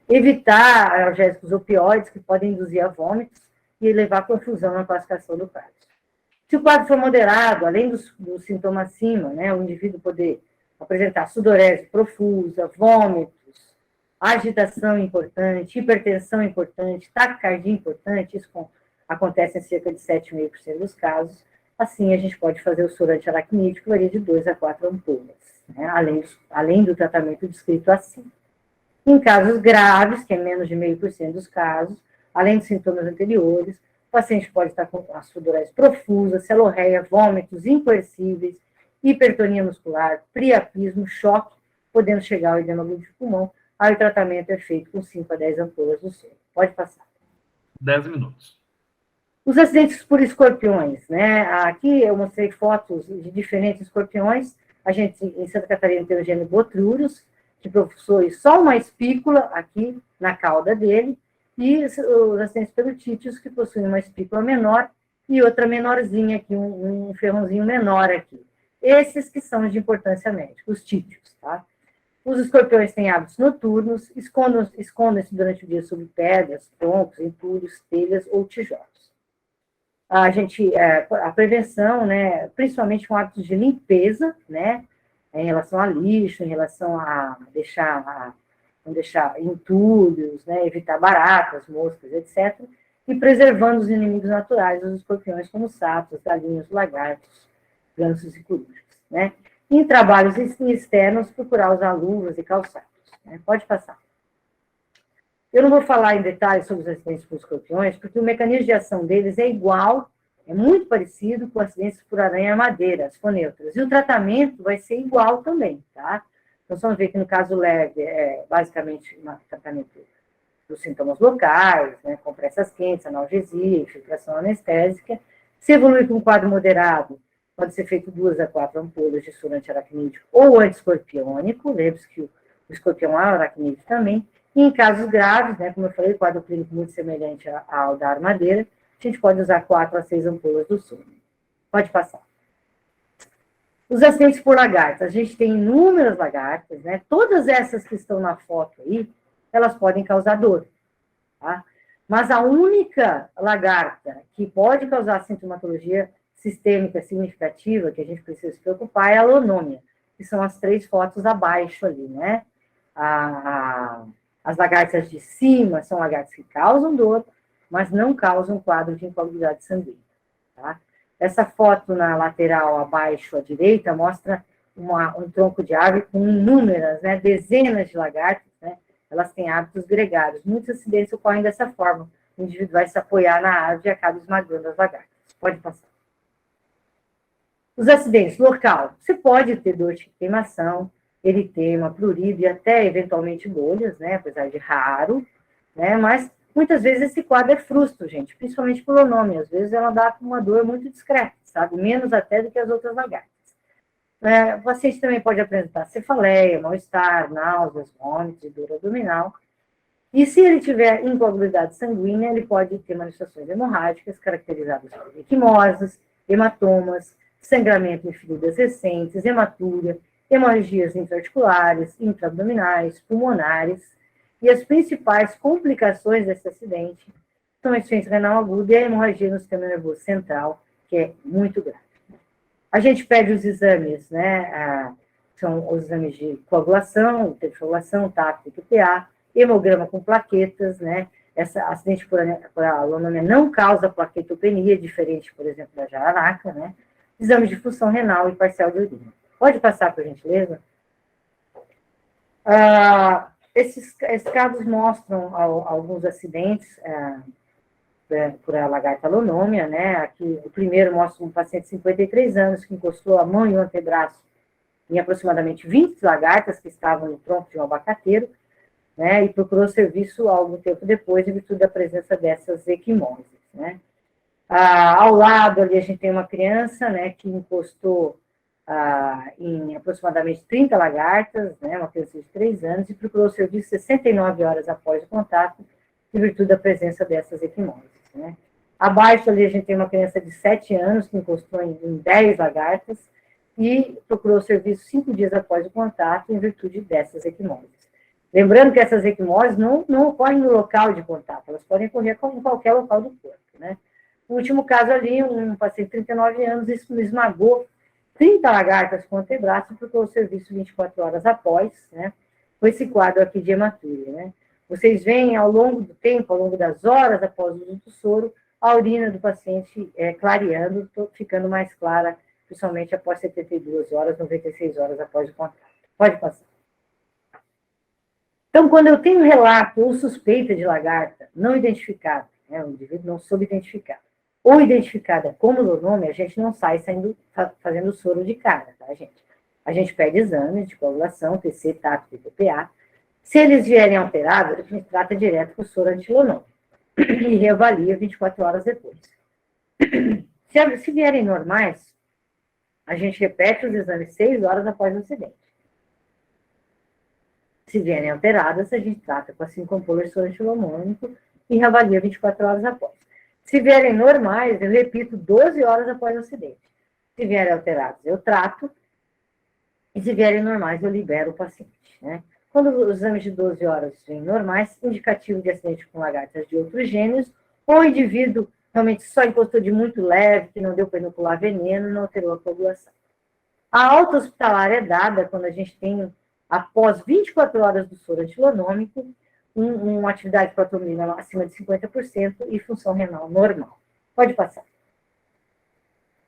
Evitar analgésicos opioides, que podem induzir a vômitos e levar a confusão na classificação do quadro. Se o quadro for moderado, além dos sintomas acima, né, o indivíduo poder apresentar sudorese profusa, vômitos, agitação importante, hipertensão importante, taquicardia importante, isso acontece em cerca de 7,5% dos casos. Assim, a gente pode fazer o soro antiaracnídeo, que varia de 2 a 4 ampolas, né? além do tratamento descrito acima. Em casos graves, que é menos de 0,5% dos casos, além dos sintomas anteriores, o paciente pode estar com a sudorese profusa, celorreia, vômitos incoercíveis, hipertonia muscular, priapismo, choque, podendo chegar ao edema agudo de pulmão. Aí o tratamento é feito com 5 a 10 ampolas do soro. Pode passar. 10 minutos. Os acidentes por escorpiões, né? Aqui eu mostrei fotos de diferentes escorpiões. A gente, em Santa Catarina, tem o gênero Botrurus, que possui só uma espícula aqui na cauda dele, e os acidentes pelo títios, que possuem uma espícula menor e outra menorzinha aqui, um ferrãozinho menor aqui. Esses que são de importância médica, os títios, tá? Os escorpiões têm hábitos noturnos, escondem-se durante o dia sob pedras, troncos, entulhos, telhas ou tijolos. A prevenção, né, principalmente com hábitos de limpeza, né, em relação a lixo, em relação a não deixar entulhos, né, evitar baratas, moscas, etc., e preservando os inimigos naturais dos escorpiões, como sapos, galinhas, lagartos, gansos e corujas, né. Em trabalhos externos, procurar usar luvas e calçados, né. Pode passar. Eu não vou falar em detalhes sobre os acidentes por escorpiões, porque o mecanismo de ação deles é igual, é muito parecido com acidentes por aranha-madeira, as fonêutras. E o tratamento vai ser igual também, tá? Então, vocês vão ver que no caso leve é basicamente um tratamento dos sintomas locais, né, compressas quentes, analgesia, infiltração anestésica. Se evoluir com um quadro moderado, pode ser feito 2 a 4 ampolas de soro antiaracnídeo ou antiescorpiônico, lembre-se que o escorpião é aracnídeo também. E em casos graves, né, como eu falei, quadro clínico muito semelhante ao da armadeira, a gente pode usar 4 a 6 ampolas do soro. Pode passar. Os acidentes por lagartas. A gente tem inúmeras lagartas, né? Todas essas que estão na foto aí, elas podem causar dor, tá? Mas a única lagarta que pode causar sintomatologia sistêmica significativa, que a gente precisa se preocupar, é a lonômia, que são as 3 fotos abaixo ali, né? As lagartas de cima são lagartas que causam dor, mas não causam quadro de incoagulabilidade sanguínea, tá? Essa foto na lateral abaixo à direita mostra um tronco de árvore com inúmeras, né, dezenas de lagartas, né? Elas têm hábitos gregários. Muitos acidentes ocorrem dessa forma. O indivíduo vai se apoiar na árvore e acaba esmagando as lagartas. Pode passar. Os acidentes local. Você pode ter dor de queimação, eritema, prurido e até, eventualmente, bolhas, né? Apesar de raro, né? Mas muitas vezes esse quadro é frustro, gente, principalmente por lonômia. Às vezes ela dá uma dor muito discreta, sabe? Menos até do que as outras lagartas. O paciente também pode apresentar cefaleia, mal-estar, náuseas, vômitos e dor abdominal. E se ele tiver incoagulabilidade sanguínea, ele pode ter manifestações hemorrágicas caracterizadas por equimoses, hematomas, sangramento em feridas recentes, hematúria, hemorragias intraarticulares, intraabdominais, pulmonares. E as principais complicações desse acidente são a insuficiência renal aguda e a hemorragia no sistema nervoso central, que é muito grave. A gente pede os exames, né? São os exames de coagulação, coagulação, TAC, TPA, hemograma com plaquetas, né? Esse acidente por alonomia não causa plaquetopenia, diferente, por exemplo, da jararaca, né? Exames de função renal e parcial de urina. Pode passar, por gentileza? Esses casos mostram alguns acidentes por a lagarta alonômia, né? Aqui, o primeiro mostra um paciente de 53 anos que encostou a mão e o antebraço em aproximadamente 20 lagartas que estavam no tronco de um abacateiro, né? E procurou serviço algum tempo depois, em virtude da presença dessas equimoses, né? Ao lado ali a gente tem uma criança, né, que encostou em aproximadamente 30 lagartas, né, uma criança de 3 anos, e procurou serviço 69 horas após o contato, em virtude da presença dessas equimoses, né. Abaixo ali a gente tem uma criança de 7 anos que encostou em 10 lagartas e procurou serviço 5 dias após o contato, em virtude dessas equimoses. Lembrando que essas equimoses não ocorrem no local de contato, elas podem ocorrer em qualquer local do corpo, né. No último caso ali, um paciente de 39 anos esmagou 30 lagartas com o antebraço e procurou o serviço 24 horas após, né, com esse quadro aqui de hematúria, né. Vocês veem ao longo do tempo, ao longo das horas após o uso do soro, a urina do paciente clareando, ficando mais clara, principalmente após 72 horas, 96 horas após o contato. Pode passar. Então, quando eu tenho relato ou suspeita de lagarta não identificada, né, o indivíduo não soube identificar, ou identificada como nome, a gente não sai fazendo soro de cara, tá, gente? A gente pede exames de coagulação, TC, TAC, TPA. Se eles vierem alterados, a gente trata direto com o soro antilonômico e reavalia 24 horas depois. Se vierem normais, a gente repete os exames 6 horas após o acidente. Se vierem alteradas, a gente trata com a 5-ampolas de soro antilonômico e reavalia 24 horas após. Se vierem normais, eu repito 12 horas após o acidente. Se vierem alterados, eu trato. E se vierem normais, eu libero o paciente, né? Quando os exames de 12 horas vêm normais, indicativo de acidente com lagartas de outros gêneros, ou o indivíduo realmente só encostou de muito leve, que não deu para inocular veneno, não alterou a coagulação. A alta hospitalar é dada quando a gente tem, após 24 horas do soro antilonômico, uma atividade protomina acima de 50% e função renal normal. Pode passar.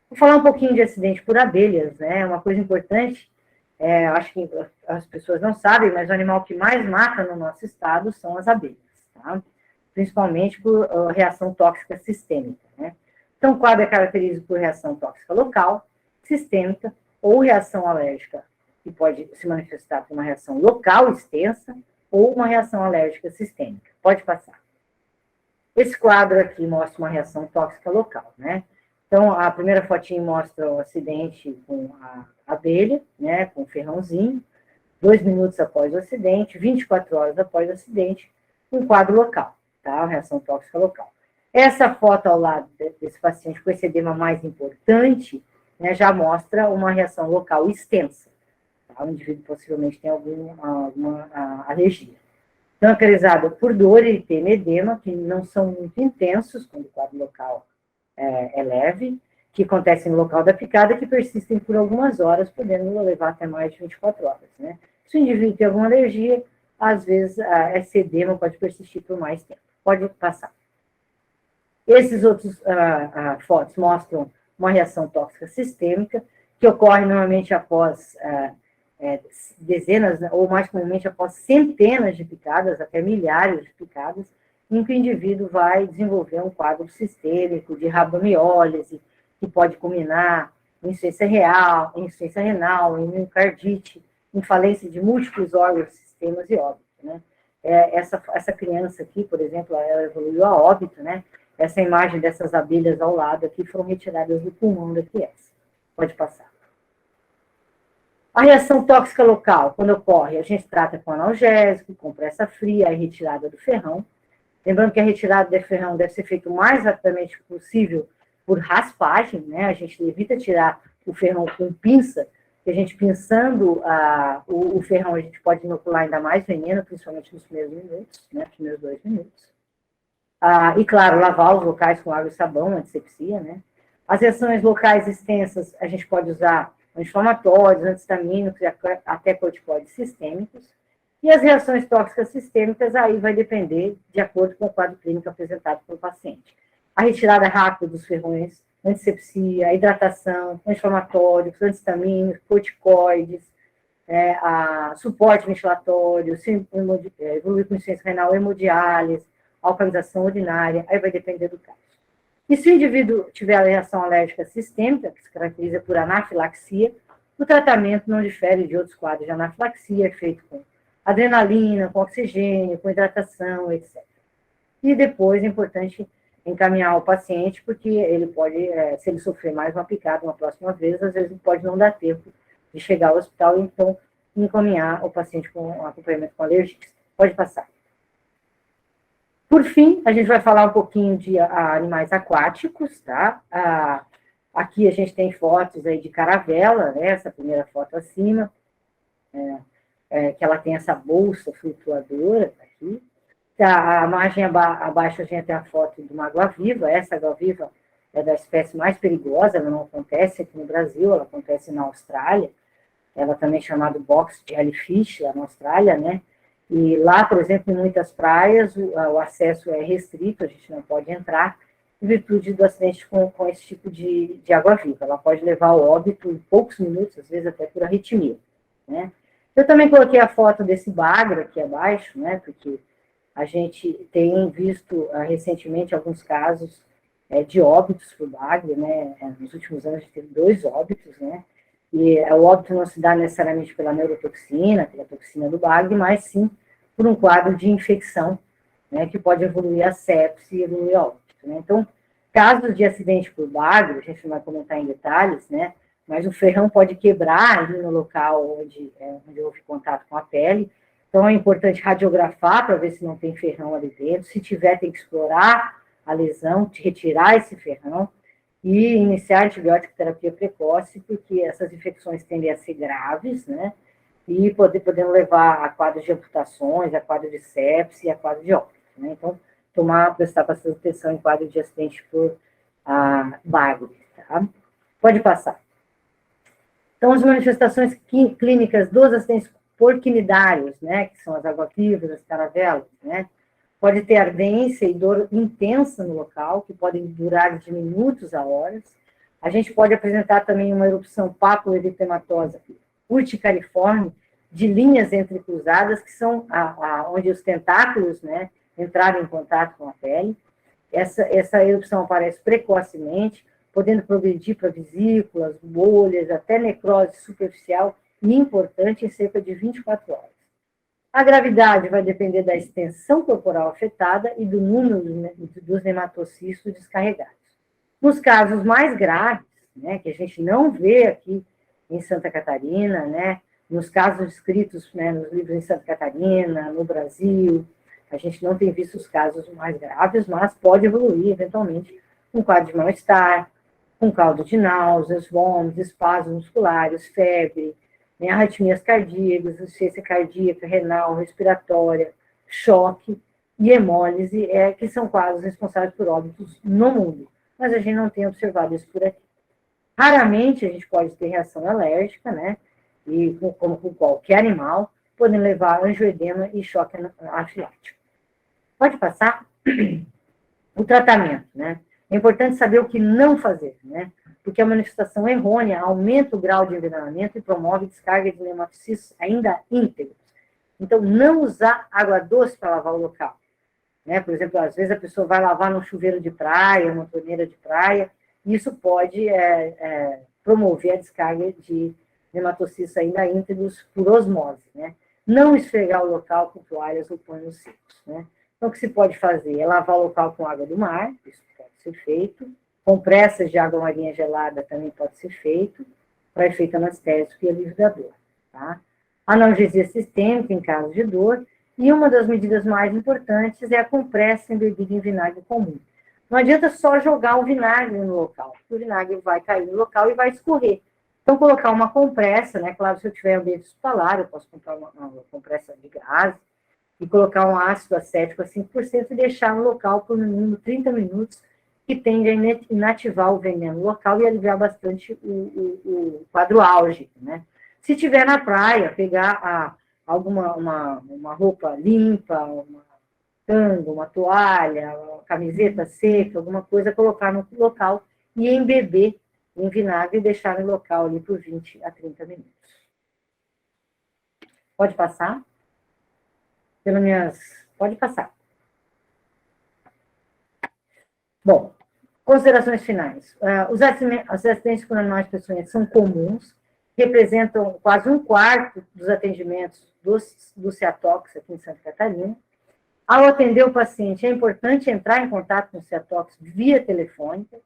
Vou falar um pouquinho de acidente por abelhas, né? Uma coisa importante, acho que as pessoas não sabem, mas o animal que mais mata no nosso estado são as abelhas, tá? Principalmente por reação tóxica sistêmica, né? Então, o quadro é caracterizado por reação tóxica local, sistêmica ou reação alérgica, que pode se manifestar por uma reação local extensa, ou uma reação alérgica sistêmica. Pode passar. Esse quadro aqui mostra uma reação tóxica local, né? Então, a primeira fotinha mostra o acidente com a abelha, né, com o ferrãozinho, 2 minutos após o acidente, 24 horas após o acidente, um quadro local, tá? Reação tóxica local. Essa foto ao lado desse paciente com esse edema mais importante, né, já mostra uma reação local extensa. O indivíduo possivelmente tem alguma alergia. Então, caracterizado por dor, eritema e edema, que não são muito intensos, quando o quadro local é leve, que acontecem no local da picada, que persistem por algumas horas, podendo levar até mais de 24 horas. Né? Se o indivíduo tem alguma alergia, às vezes esse edema pode persistir por mais tempo. Pode passar. Esses outros fotos mostram uma reação tóxica sistêmica, que ocorre normalmente após dezenas, ou mais comumente após centenas de picadas, até milhares de picadas, em que o indivíduo vai desenvolver um quadro sistêmico de rabdomiólise, que pode culminar em insuficiência renal, em miocardite, em falência de múltiplos órgãos, sistemas e óbito, né? Essa criança aqui, por exemplo, ela evoluiu a óbito, né? Essa imagem dessas abelhas ao lado aqui foram retiradas do pulmão da criança. Pode passar. A reação tóxica local, quando ocorre, a gente trata com analgésico, compressa fria, a retirada do ferrão. Lembrando que a retirada do ferrão deve ser feita o mais rapidamente possível por raspagem, né? A gente evita tirar o ferrão com pinça, porque a gente pinçando o ferrão, a gente pode inocular ainda mais veneno, principalmente nos primeiros minutos, né? Primeiros 2 minutos. E, claro, lavar os locais com água e sabão, antisepsia, né? As reações locais extensas, a gente pode usar anti-inflamatórios, antihistamínicos e até corticoides sistêmicos. E as reações tóxicas sistêmicas, aí vai depender de acordo com o quadro clínico apresentado pelo paciente. A retirada rápida dos ferrões, antisepsia, hidratação, anti-inflamatórios, antihistamínicos, corticoides, suporte ventilatório, evoluir com insuficiência renal, hemodiálise, alcalização urinária, aí vai depender do caso. E se o indivíduo tiver a reação alérgica sistêmica, que se caracteriza por anafilaxia, o tratamento não difere de outros quadros de anafilaxia, é feito com adrenalina, com oxigênio, com hidratação, etc. E depois é importante encaminhar o paciente, porque ele pode, se ele sofrer mais uma picada uma próxima vez, às vezes pode não dar tempo de chegar ao hospital, e então encaminhar o paciente com acompanhamento com alergista. Pode passar. Por fim, a gente vai falar um pouquinho de animais aquáticos, tá? Aqui a gente tem fotos aí de caravela, né? Essa primeira foto acima, que ela tem essa bolsa flutuadora, tá aqui. A margem abaixo a gente tem a foto de uma água-viva. Essa água-viva é da espécie mais perigosa, ela não acontece aqui no Brasil, ela acontece na Austrália. Ela também é chamada box jellyfish, lá na Austrália, né? E lá, por exemplo, em muitas praias, o acesso é restrito, a gente não pode entrar, em virtude do acidente com esse tipo de água-viva. Ela pode levar ao óbito em poucos minutos, às vezes até por arritmia, né? Eu também coloquei a foto desse bagre aqui abaixo, né? Porque a gente tem visto recentemente alguns casos de óbitos por bagre, né? Nos últimos anos a gente teve 2 óbitos, né? E o óbito não se dá necessariamente pela neurotoxina, pela toxina do bagre, mas sim por um quadro de infecção, né, que pode evoluir a sepse e evoluir a óbito, né? Então, casos de acidente por bagre, a gente não vai comentar em detalhes, né? Mas o ferrão pode quebrar ali no local onde houve contato com a pele. Então, é importante radiografar para ver se não tem ferrão ali dentro. Se tiver, tem que explorar a lesão, retirar esse ferrão e iniciar antibiótico terapia precoce, porque essas infecções tendem a ser graves, né? E podendo levar a quadros de amputações, a quadro de sepse e a quadro de óbito, né? Então, prestar bastante atenção em quadro de acidente por bagre, tá? Pode passar. Então, as manifestações clínicas dos acidentes por quinidários, né? Que são as água-vivas, as caravelas, né? Pode ter ardência e dor intensa no local, que podem durar de minutos a horas. A gente pode apresentar também uma erupção papuloeritematosa urticariforme, de linhas entrecruzadas, que são onde os tentáculos, né, entraram em contato com a pele. Essa erupção aparece precocemente, podendo progredir para vesículas, bolhas, até necrose superficial e importante em cerca de 24 horas. A gravidade vai depender da extensão corporal afetada e do número dos nematocistos descarregados. Nos casos mais graves, né, que a gente não vê aqui em Santa Catarina, né, nos casos descritos, né, nos livros em Santa Catarina, no Brasil, a gente não tem visto os casos mais graves, mas pode evoluir, eventualmente, com quadro de mal-estar, com caldo de náuseas, vômitos, espasmos musculares, febre, arritmias cardíacas, insuficiência cardíaca, renal, respiratória, choque e hemólise, que são quadros responsáveis por óbitos no mundo. Mas a gente não tem observado isso por aqui. Raramente a gente pode ter reação alérgica, né? E como com qualquer animal, podem levar a angioedema e choque anafilático. Pode passar? O tratamento, né? É importante saber o que não fazer, né? Porque a manifestação errônea aumenta o grau de envenenamento e promove descarga de nematocistos ainda íntegros. Então, não usar água doce para lavar o local, né? Por exemplo, às vezes a pessoa vai lavar num chuveiro de praia, uma torneira de praia, e isso pode promover a descarga de nematocistos ainda íntegros por osmose, né? Não esfregar o local com toalhas ou panos secos, né? Então, o que se pode fazer é lavar o local com água do mar, isso pode ser feito. Compressas de água marinha gelada também pode ser feito, para efeito anestésico e alívio da dor. tá? Analgesia sistêmica em caso de dor, e uma das medidas mais importantes é a compressa embebida em vinagre comum. Não adianta só jogar o vinagre no local, porque o vinagre vai cair no local e vai escorrer. Então, colocar uma compressa, né? Claro, se eu tiver ambiente hospitalar, eu posso comprar uma compressa de gás e colocar um ácido acético a 5% e deixar no local por no mínimo 30 minutos, que tende a inativar o veneno local e aliviar bastante o quadro álgico, né? Se tiver na praia, pegar uma roupa limpa, uma tanga, uma toalha, uma camiseta seca, alguma coisa, colocar no local e embeber em vinagre e deixar no local ali por 20 a 30 minutos. Pode passar? Pode passar. Bom, considerações finais. Os acidentes por animais peçonhentos são comuns, representam quase 1/4 dos atendimentos do CEATOX aqui em Santa Catarina. Ao atender o paciente, é importante entrar em contato com o CEATOX via telefônica.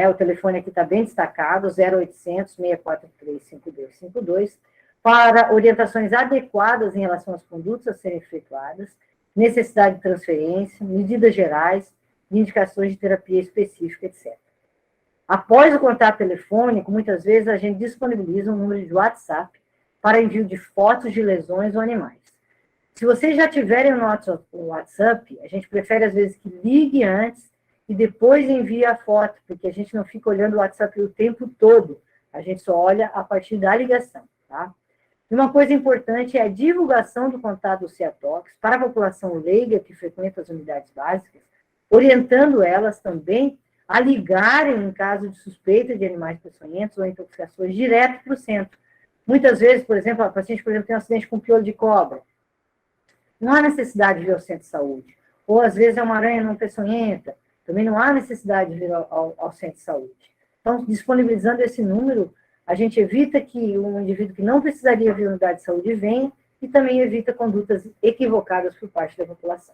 O telefone aqui está bem destacado, 0800 643 5252, para orientações adequadas em relação às condutas a serem efetuadas, necessidade de transferência, medidas gerais, de indicações de terapia específica, etc. Após o contato telefônico, muitas vezes a gente disponibiliza um número de WhatsApp para envio de fotos de lesões ou animais. Se vocês já tiverem o WhatsApp, a gente prefere às vezes que ligue antes e depois envie a foto, porque a gente não fica olhando o WhatsApp o tempo todo, a gente só olha a partir da ligação, tá? E uma coisa importante é a divulgação do contato do CEATOX para a população leiga que frequenta as unidades básicas, orientando elas também a ligarem em caso de suspeita de animais peçonhentos ou intoxicações direto para o centro. Muitas vezes, por exemplo, a paciente, por exemplo, tem um acidente com piolho de cobra. Não há necessidade de vir ao centro de saúde. Ou, às vezes, é uma aranha não peçonhenta. Também não há necessidade de vir ao centro de saúde. Então, disponibilizando esse número, a gente evita que um indivíduo que não precisaria vir à unidade de saúde venha e também evita condutas equivocadas por parte da população.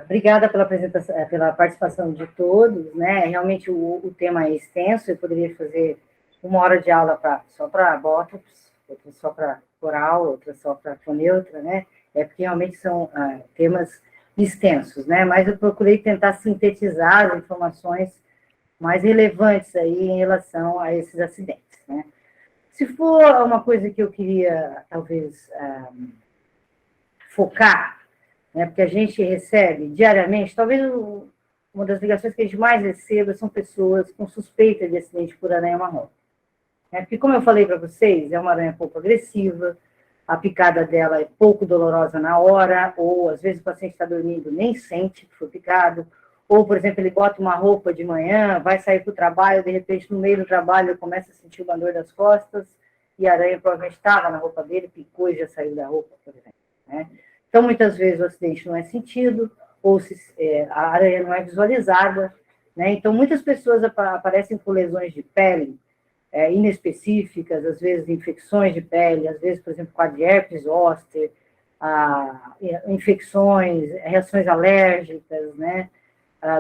Obrigada pela participação de todos, né? Realmente o tema é extenso, eu poderia fazer 1 hora de aula só para bótox, outra só para coral, outra só para foneutra, né? Porque realmente são temas extensos, né? Mas eu procurei tentar sintetizar as informações mais relevantes aí em relação a esses acidentes, né? Se for uma coisa que eu queria, talvez, focar, né, porque a gente recebe diariamente, talvez uma das ligações que a gente mais receba são pessoas com suspeita de acidente por aranha-marrom. Porque, como eu falei para vocês, é uma aranha pouco agressiva, a picada dela é pouco dolorosa na hora, ou às vezes o paciente está dormindo, nem sente que foi picado, ou, por exemplo, ele bota uma roupa de manhã, vai sair para o trabalho, de repente, no meio do trabalho, ele começa a sentir uma dor das costas, e a aranha provavelmente estava na roupa dele, picou e já saiu da roupa, por exemplo, né? Então, muitas vezes o acidente não é sentido, ou a aranha não é visualizada, né? Então, muitas pessoas aparecem com lesões de pele inespecíficas, às vezes infecções de pele, às vezes, por exemplo, quadro de herpes zoster, infecções, reações alérgicas, né?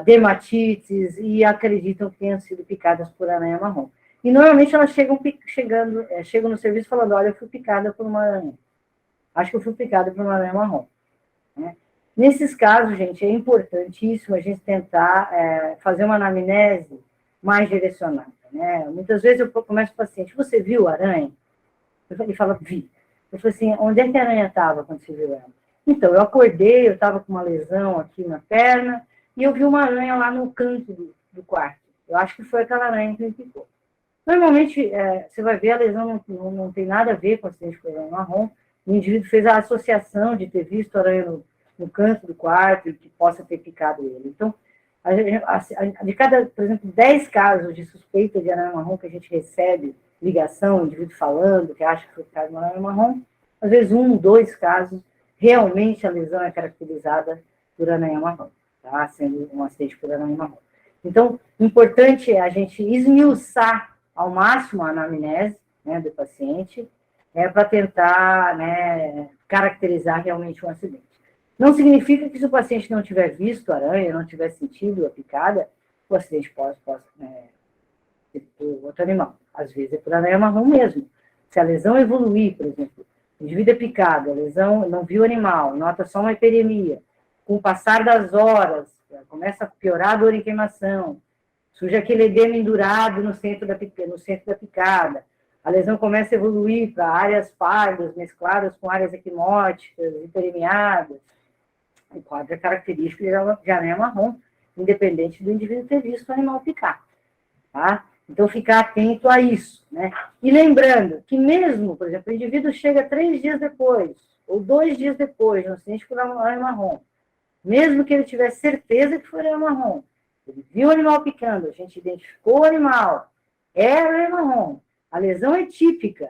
Dermatites, e acreditam que tenham sido picadas por aranha-marrom. E, normalmente, elas chegam no serviço falando, olha, eu fui picada por uma aranha. Acho que eu fui picada por uma aranha-marrom, né? Nesses casos, gente, é importantíssimo a gente tentar fazer uma anamnese mais direcionada, né? Muitas vezes eu começo com o paciente, você viu a aranha? Ele fala, vi. Eu falo assim, onde é que a aranha estava quando você viu ela? Então, eu acordei, eu estava com uma lesão aqui na perna, e eu vi uma aranha lá no canto do quarto. Eu acho que foi aquela aranha que me picou. Normalmente, você vai ver, a lesão não tem nada a ver com o acidente por aranha-marrom. O indivíduo fez a associação de ter visto a aranha no canto do quarto e que possa ter picado ele. Então, de cada, por exemplo, 10 casos de suspeita de aranha-marrom que a gente recebe ligação, o indivíduo falando que acha que foi picado de aranha-marrom, às vezes 1, 2 casos, realmente a lesão é caracterizada por aranha-marrom, tá? Sendo um acidente por aranha-marrom. Então, o importante é a gente esmiuçar ao máximo a anamnese, né, do paciente, para tentar, né, caracterizar realmente um acidente. Não significa que se o paciente não tiver visto a aranha, não tiver sentido a picada, o acidente pode ser por outro animal. Às vezes é por aranha-marrom mesmo. Se a lesão evoluir, por exemplo, o indivíduo é picado, a lesão não viu animal, nota só uma hiperemia, com o passar das horas, começa a piorar a dor em queimação, surge aquele edema endurado no centro da picada, a lesão começa a evoluir para áreas pardas, mescladas com áreas equimóticas, hiperemiadas, o quadro é característico, já é marrom, independente do indivíduo ter visto o animal picar, tá? Então, ficar atento a isso, né? E lembrando que mesmo, por exemplo, o indivíduo chega 3 dias depois, ou 2 dias depois, no acidente com o animal marrom, mesmo que ele tivesse certeza que foi o animal marrom, ele viu o animal picando, a gente identificou o animal, era o animal marrom, a lesão é típica,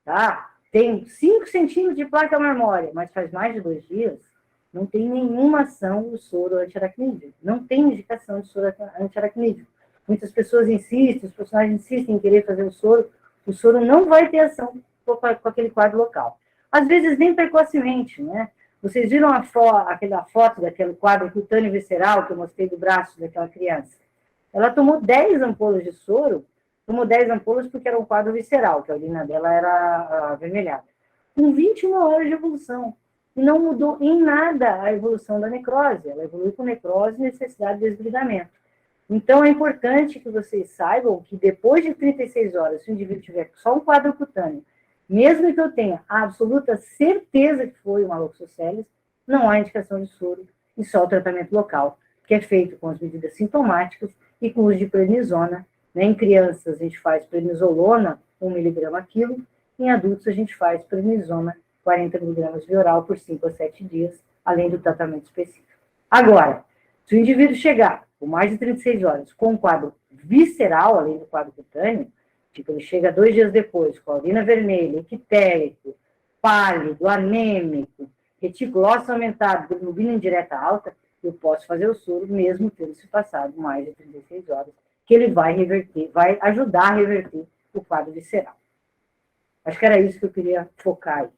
tá? Tem 5 centímetros de placa marmórea, mas faz mais de 2 dias, não tem nenhuma ação do soro antiaracnídeo, não tem indicação de soro antiaracnídeo. Muitas pessoas insistem, os profissionais insistem em querer fazer o soro não vai ter ação com aquele quadro local. Às vezes nem precocemente, né? Vocês viram aquela foto daquele quadro cutâneo visceral que eu mostrei do braço daquela criança? Ela tomou 10 ampolas de soro, tomou 10 ampolas porque era um quadro visceral, que a urina dela era avermelhada. Com 21 horas de evolução. E não mudou em nada a evolução da necrose. Ela evoluiu com necrose e necessidade de desbridamento. Então, é importante que vocês saibam que depois de 36 horas, se o indivíduo tiver só um quadro cutâneo, mesmo que eu tenha a absoluta certeza que foi uma loxosceles, não há indicação de soro e só o tratamento local, que é feito com as medidas sintomáticas e com o uso de prednisona. Né? Em crianças, a gente faz prednisolona, 1 mg quilo, em adultos, a gente faz prednisona, 40 mg via oral por 5 a 7 dias, além do tratamento específico. Agora, se o indivíduo chegar com mais de 36 horas com um quadro visceral, além do quadro cutâneo, tipo, ele chega 2 dias depois com a urina vermelha, ictérico, pálido, anêmico, reticulócito aumentado, bilirrubina indireta alta, eu posso fazer o soro mesmo tendo se passado mais de 36 horas, que ele vai reverter, vai ajudar a reverter o quadro visceral. Acho que era isso que eu queria focar aí.